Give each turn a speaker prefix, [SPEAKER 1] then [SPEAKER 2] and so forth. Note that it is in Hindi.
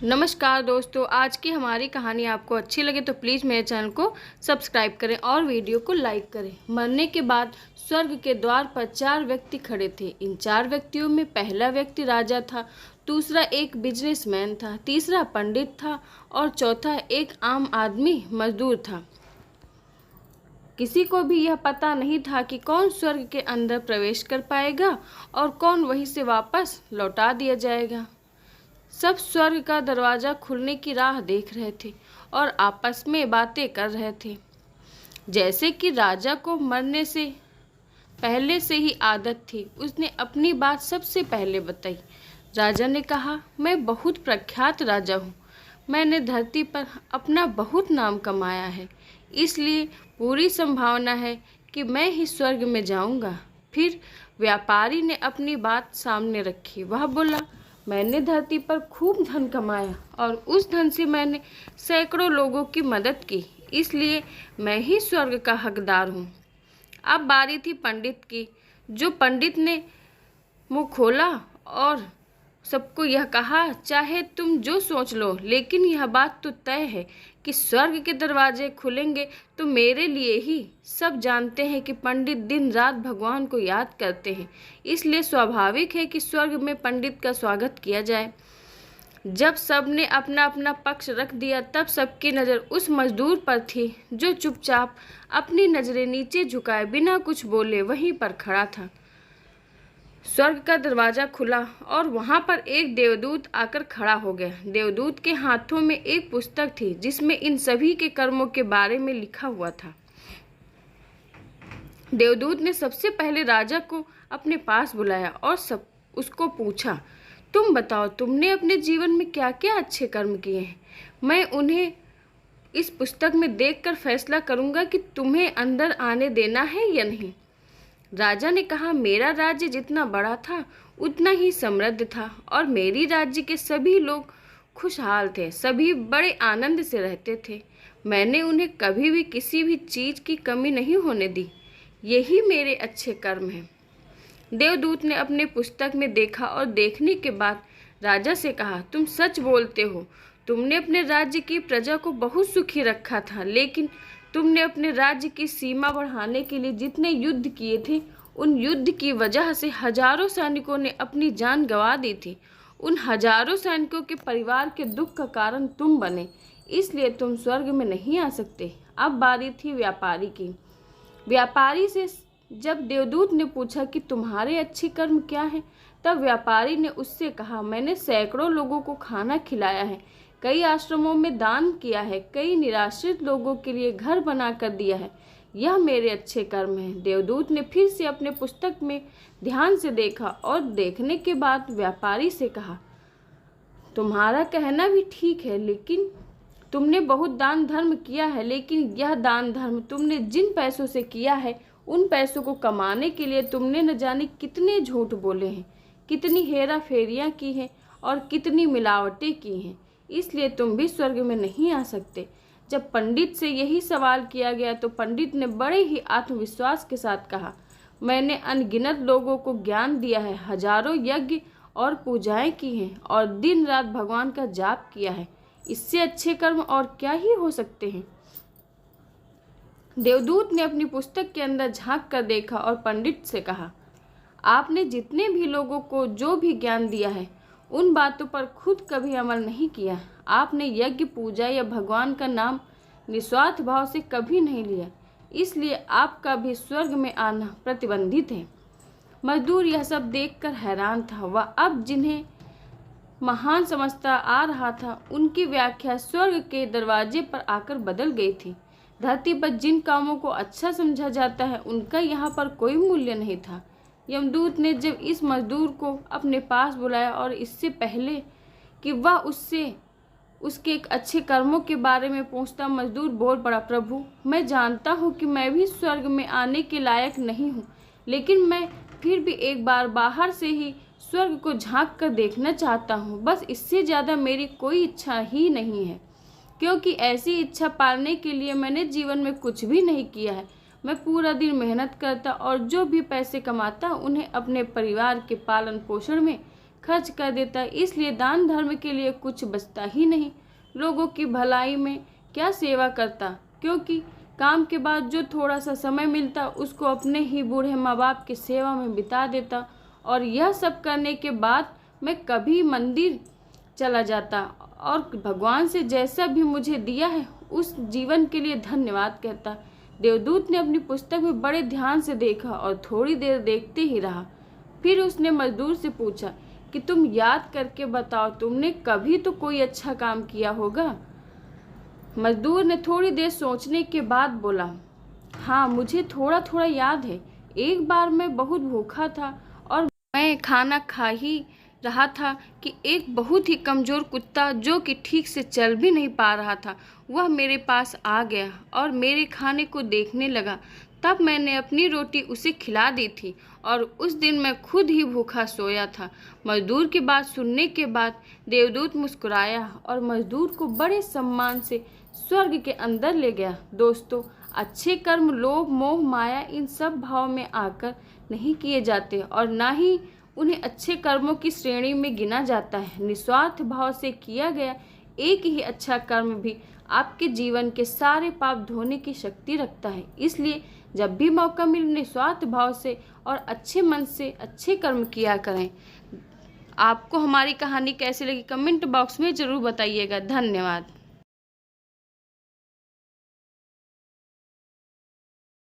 [SPEAKER 1] नमस्कार दोस्तों, आज की हमारी कहानी आपको अच्छी लगे तो प्लीज़ मेरे चैनल को सब्सक्राइब करें और वीडियो को लाइक करें। मरने के बाद स्वर्ग के द्वार पर 4 व्यक्ति खड़े थे। इन 4 व्यक्तियों में पहला व्यक्ति राजा था, दूसरा एक बिजनेसमैन था, तीसरा पंडित था और चौथा एक आम आदमी मजदूर था। किसी को भी यह पता नहीं था कि कौन स्वर्ग के अंदर प्रवेश कर पाएगा और कौन वहीं से वापस लौटा दिया जाएगा। सब स्वर्ग का दरवाज़ा खुलने की राह देख रहे थे और आपस में बातें कर रहे थे। जैसे कि राजा को मरने से पहले से ही आदत थी, उसने अपनी बात सबसे पहले बताई। राजा ने कहा, मैं बहुत प्रख्यात राजा हूँ। मैंने धरती पर अपना बहुत नाम कमाया है, इसलिए पूरी संभावना है कि मैं ही स्वर्ग में जाऊँगा। फिर व्यापारी ने अपनी बात सामने रखी। वह बोला, मैंने धरती पर खूब धन कमाया और उस धन से मैंने सैकड़ों लोगों की मदद की, इसलिए मैं ही स्वर्ग का हकदार हूँ। अब बारी थी पंडित की। जो पंडित ने मुंह खोला और सबको यह कहा, चाहे तुम जो सोच लो, लेकिन यह बात तो तय है कि स्वर्ग के दरवाजे खुलेंगे तो मेरे लिए ही। सब जानते हैं कि पंडित दिन रात भगवान को याद करते हैं, इसलिए स्वाभाविक है कि स्वर्ग में पंडित का स्वागत किया जाए। जब सब ने अपना अपना पक्ष रख दिया, तब सबकी नज़र उस मजदूर पर थी जो चुपचाप अपनी नज़रें नीचे झुकाए बिना कुछ बोले वहीं पर खड़ा था। स्वर्ग का दरवाज़ा खुला और वहाँ पर एक देवदूत आकर खड़ा हो गया। देवदूत के हाथों में एक पुस्तक थी जिसमें इन सभी के कर्मों के बारे में लिखा हुआ था। देवदूत ने सबसे पहले राजा को अपने पास बुलाया और सब उसको पूछा, तुम बताओ, तुमने अपने जीवन में क्या क्या अच्छे कर्म किए हैं। मैं उन्हें इस पुस्तक में देखकर फैसला करूँगा कि तुम्हें अंदर आने देना है या नहीं। राजा ने कहा, मेरा राज्य जितना बड़ा था उतना ही समृद्ध था और मेरी राज्य के सभी लोग खुशहाल थे, सभी बड़े आनंद से रहते थे। मैंने उन्हें कभी भी किसी भी चीज़ की कमी नहीं होने दी। यही मेरे अच्छे कर्म हैं। देवदूत ने अपने पुस्तक में देखा और देखने के बाद राजा से कहा, तुम सच बोलते हो। तुमने अपने राज्य की प्रजा को बहुत सुखी रखा था, लेकिन तुमने अपने राज्य की सीमा बढ़ाने के लिए जितने युद्ध किए थे, उन युद्ध की वजह से हजारों सैनिकों ने अपनी जान गंवा दी थी। उन हजारों सैनिकों के परिवार के दुख का कारण तुम बने, इसलिए तुम स्वर्ग में नहीं आ सकते। अब बारी थी व्यापारी की। व्यापारी से जब देवदूत ने पूछा कि तुम्हारे अच्छे कर्म क्या हैं, तब व्यापारी ने उससे कहा, मैंने सैकड़ों लोगों को खाना खिलाया है, कई आश्रमों में दान किया है, कई निराश्रित लोगों के लिए घर बना कर दिया है। यह मेरे अच्छे कर्म हैं। देवदूत ने फिर से अपने पुस्तक में ध्यान से देखा और देखने के बाद व्यापारी से कहा, तुम्हारा कहना भी ठीक है, लेकिन तुमने बहुत दान धर्म किया है, लेकिन यह दान धर्म तुमने जिन पैसों से किया है, उन पैसों को कमाने के लिए तुमने न जाने कितने झूठ बोले हैं, कितनी हेरा फेरियाँ की हैं और कितनी मिलावटें की हैं, इसलिए तुम भी स्वर्ग में नहीं आ सकते। जब पंडित से यही सवाल किया गया तो पंडित ने बड़े ही आत्मविश्वास के साथ कहा, मैंने अनगिनत लोगों को ज्ञान दिया है, हजारों यज्ञ और पूजाएं की हैं और दिन रात भगवान का जाप किया है। इससे अच्छे कर्म और क्या ही हो सकते हैं। देवदूत ने अपनी पुस्तक के अंदर झांक कर देखा और पंडित से कहा, आपने जितने भी लोगों को जो भी ज्ञान दिया है, उन बातों पर खुद कभी अमल नहीं किया। आपने यज्ञ, पूजा या भगवान का नाम निस्वार्थ भाव से कभी नहीं लिया, इसलिए आपका भी स्वर्ग में आना प्रतिबंधित है। मजदूर यह सब देखकर हैरान था। वह अब जिन्हें महान समझता आ रहा था, उनकी व्याख्या स्वर्ग के दरवाजे पर आकर बदल गई थी। धरती पर जिन कामों को अच्छा समझा जाता है, उनका यहाँ पर कोई मूल्य नहीं था। यमदूत ने जब इस मजदूर को अपने पास बुलाया और इससे पहले कि वह उससे उसके एक अच्छे कर्मों के बारे में पूछता, मजदूर बोल पड़ा, प्रभु, मैं जानता हूँ कि मैं भी स्वर्ग में आने के लायक नहीं हूँ, लेकिन मैं फिर भी एक बार बाहर से ही स्वर्ग को झांक कर देखना चाहता हूँ। बस इससे ज़्यादा मेरी कोई इच्छा ही नहीं है, क्योंकि ऐसी इच्छा पालने के लिए मैंने जीवन में कुछ भी नहीं किया है। मैं पूरा दिन मेहनत करता और जो भी पैसे कमाता उन्हें अपने परिवार के पालन पोषण में खर्च कर देता है। इसलिए दान धर्म के लिए कुछ बचता ही नहीं। लोगों की भलाई में क्या सेवा करता, क्योंकि काम के बाद जो थोड़ा सा समय मिलता उसको अपने ही बूढ़े माँ बाप की सेवा में बिता देता। और यह सब करने के बाद मैं कभी मंदिर चला जाता और भगवान से जैसा भी मुझे दिया है उस जीवन के लिए धन्यवाद कहता। देवदूत ने अपनी पुस्तक में बड़े ध्यान से देखा और थोड़ी देर देखते ही रहा। फिर उसने मजदूर से पूछा कि तुम याद करके बताओ, तुमने कभी तो कोई अच्छा काम किया होगा। मजदूर ने थोड़ी देर सोचने के बाद बोला, हाँ मुझे थोड़ा थोड़ा याद है। एक बार मैं बहुत भूखा था और मैं खाना खा ही रहा था कि एक बहुत ही कमज़ोर कुत्ता जो कि ठीक से चल भी नहीं पा रहा था, वह मेरे पास आ गया और मेरे खाने को देखने लगा। तब मैंने अपनी रोटी उसे खिला दी थी और उस दिन मैं खुद ही भूखा सोया था। मजदूर की बात सुनने के बाद देवदूत मुस्कुराया और मजदूर को बड़े सम्मान से स्वर्ग के अंदर ले गया। दोस्तों, अच्छे कर्म लोभ मोह माया इन सब भाव में आकर नहीं किए जाते और ना ही उन्हें अच्छे कर्मों की श्रेणी में गिना जाता है। निस्वार्थ भाव से किया गया एक ही अच्छा कर्म भी आपके जीवन के सारे पाप धोने की शक्ति रखता है। इसलिए जब भी मौका मिले निस्वार्थ भाव से और अच्छे मन से अच्छे कर्म किया करें। आपको हमारी कहानी कैसी लगी कमेंट बॉक्स में ज़रूर बताइएगा। धन्यवाद।